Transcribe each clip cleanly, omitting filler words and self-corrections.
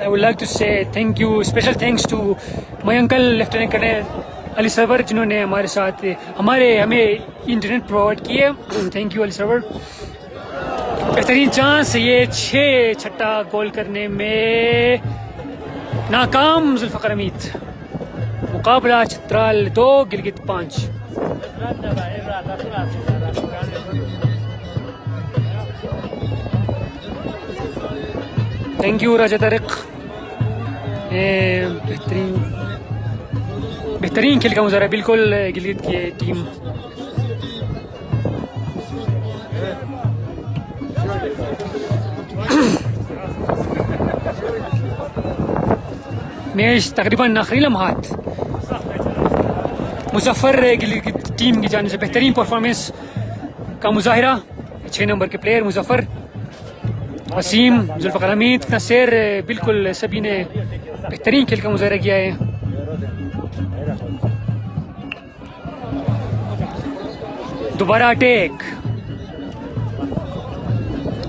I would like to say thank you, special thanks to my uncle Lieutenant Colonel Ali Sarwar जिन्होंने हमारे साथ हमें internet provide किए। Thank you Ali Sarwar. बेहतरीन चांस ये 6 छट्टा गोल करने में नाकाम जुल्फ़िकार हमीद। मुकाबला चित्राल 2 गिलगित 5। थैंक यू राजा तारिक। बेहतरीन खेल का मुजाहरा बिल्कुल गिलगित की टीम। मैच तकरीबन आखिरी लम्हात। मुजफ्फर गिलगित टीम की जानिब से बेहतरीन परफॉर्मेंस का मुजाहिरा। 6 नंबर के प्लेयर मुजफ्फर, वसीम, जुल्फ़िकार हमीद, नसीर, बिल्कुल सभी ने बेहतरीन खेल का मुजाहिरा किया है। दोबारा अटैक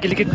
गिलगित